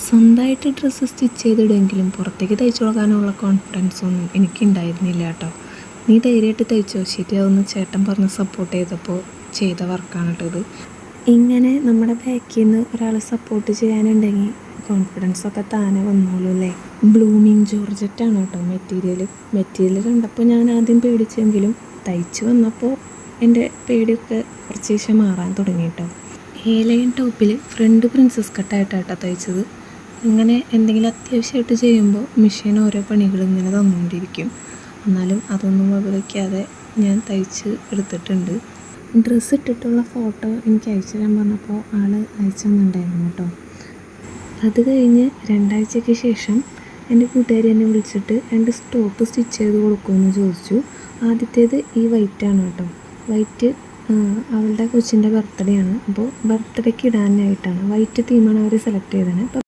സ്വന്തമായിട്ട് dress stitch ചെയ്തിടുമെങ്കിലും പുറത്തേക്ക് തയ്ച്ചു കൊടുക്കാനുള്ള കോൺഫിഡൻസ് ഒന്നും എനിക്കുണ്ടായിരുന്നില്ല കേട്ടോ. നീ ധൈര്യമായിട്ട് തയ്ച്ചോ, ശരിയാവുമെന്ന് ചേട്ടൻ പറഞ്ഞ് സപ്പോർട്ട് ചെയ്തപ്പോൾ ചെയ്ത വർക്കാണ് കേട്ടോ ഇത്. ഇങ്ങനെ നമ്മുടെ ബാക്കിൽ നിന്ന് ഒരാൾ സപ്പോർട്ട് ചെയ്യാനുണ്ടെങ്കിൽ കോൺഫിഡൻസൊക്കെ താനെ വന്നോളൂ അല്ലേ. ബ്ലൂമിങ് ജോർജറ്റാണ് കേട്ടോ മെറ്റീരിയൽ കണ്ടപ്പോൾ ഞാൻ ആദ്യം പേടിച്ചെങ്കിലും തയ്ച്ച് വന്നപ്പോൾ എൻ്റെ പേടിയൊക്കെ കുറച്ച് മാറാൻ തുടങ്ങി കേട്ടോ. ലൈൻ ടോപ്പിൽ ഫ്രണ്ട് പ്രിൻസസ് കട്ടായിട്ടാട്ടോ തയ്ച്ചത്. ഇങ്ങനെ എന്തെങ്കിലും അത്യാവശ്യമായിട്ട് ചെയ്യുമ്പോൾ മെഷീൻ ഓരോ പണികൾ ഇങ്ങനെ തന്നുകൊണ്ടിരിക്കും. എന്നാലും അതൊന്നും വകവയ്ക്കാതെ ഞാൻ തയ്ച്ച് എടുത്തിട്ടുണ്ട്. ഡ്രസ്സ് ഇട്ടിട്ടുള്ള ഫോട്ടോ എനിക്ക് അയച്ചു തരാൻ പറഞ്ഞപ്പോൾ ആൾ അയച്ചു തന്നിട്ടുണ്ടായിരുന്നു കേട്ടോ. അത് കഴിഞ്ഞ് 2 ആഴ്ചയ്ക്ക് ശേഷം എൻ്റെ കൂട്ടുകാരി എന്നെ വിളിച്ചിട്ട് 2 സ്റ്റോപ്പ് സ്റ്റിച്ച് ചെയ്ത് കൊടുക്കുമെന്ന് ചോദിച്ചു. ആദ്യത്തേത് ഈ വൈറ്റാണ് കേട്ടോ. വൈറ്റ് അവളുടെ കൊച്ചിൻ്റെ ബർത്ത്ഡേ ആണ്. അപ്പോൾ ബർത്ത്ഡേക്ക് ഇടാനായിട്ടാണ് വൈറ്റ് തീമാണ് അവർ സെലക്ട് ചെയ്തത്. അപ്പോൾ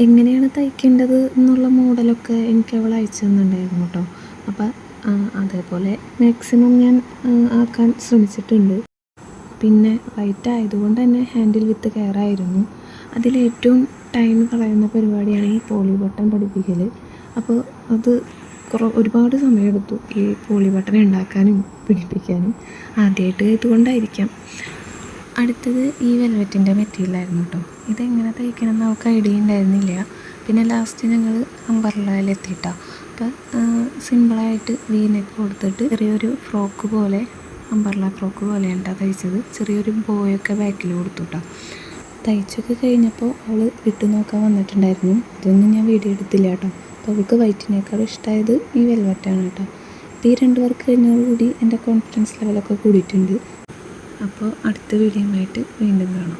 എങ്ങനെയാണ് തയ്ക്കേണ്ടത് എന്നുള്ള മോഡലൊക്കെ എനിക്ക് അവൾ അയച്ചു തന്നിട്ടുണ്ടായിരുന്നു കേട്ടോ. അപ്പോൾ അതേപോലെ മാക്സിമം ഞാൻ ആക്കാൻ ശ്രമിച്ചിട്ടുണ്ട്. പിന്നെ വൈറ്റ് ആയതുകൊണ്ട് തന്നെ ഹാൻഡിൽ വിത്ത് കെയർ ആയിരുന്നു. അതിലേറ്റവും ടൈം കളയുന്ന പരിപാടിയാണ് ഈ പോളി ബട്ടൺ പഠിപ്പിക്കൽ. അപ്പോൾ അത് ഒരുപാട് സമയമെടുത്തു ഈ പോളി ബട്ടൺ ഉണ്ടാക്കാനും പിടിപ്പിക്കാനും. ആദ്യമായിട്ട് ഇതുകൊണ്ടായിരിക്കാം. അടുത്തത് ഈ വെൽവെറ്റിൻ്റെ മെറ്റീരിയലായിരുന്നു കേട്ടോ. ഇതെങ്ങനെ തയ്ക്കണമെന്ന് അവൾക്ക് ഐഡിയ ഉണ്ടായിരുന്നില്ല. പിന്നെ ലാസ്റ്റ് ഞങ്ങൾ അംബർലയിലെത്തിയിട്ടാണ്. അപ്പോൾ സിമ്പിളായിട്ട് വീനെക്ക് കൊടുത്തിട്ട് ചെറിയൊരു ഫ്രോക്ക് പോലെ, അംബർല ഫ്രോക്ക് പോലെയാണ് തയ്ച്ചത്. ചെറിയൊരു ബോയൊക്കെ ബാക്കിൽ കൊടുത്തു കേട്ടോ. തയ്ച്ചൊക്കെ കഴിഞ്ഞപ്പോൾ അവൾ ഇട്ട് നോക്കാൻ വന്നിട്ടുണ്ടായിരുന്നു. അതൊന്നും ഞാൻ വീഡിയോ എടുത്തില്ല കേട്ടോ. അപ്പോൾ അവൾക്ക് വൈറ്റിനേക്കാൾ ഇഷ്ടമായത് ഈ വെൽവെറ്റാണ് കേട്ടോ. അപ്പോൾ ഈ 2 വർക്ക് കഴിഞ്ഞതോടുകൂടി എൻ്റെ കോൺഫിഡൻസ് ലെവലൊക്കെ കൂടിയിട്ടുണ്ട്. അപ്പോൾ അടുത്ത വീഡിയോയുമായിട്ട് വീണ്ടും കാണാം.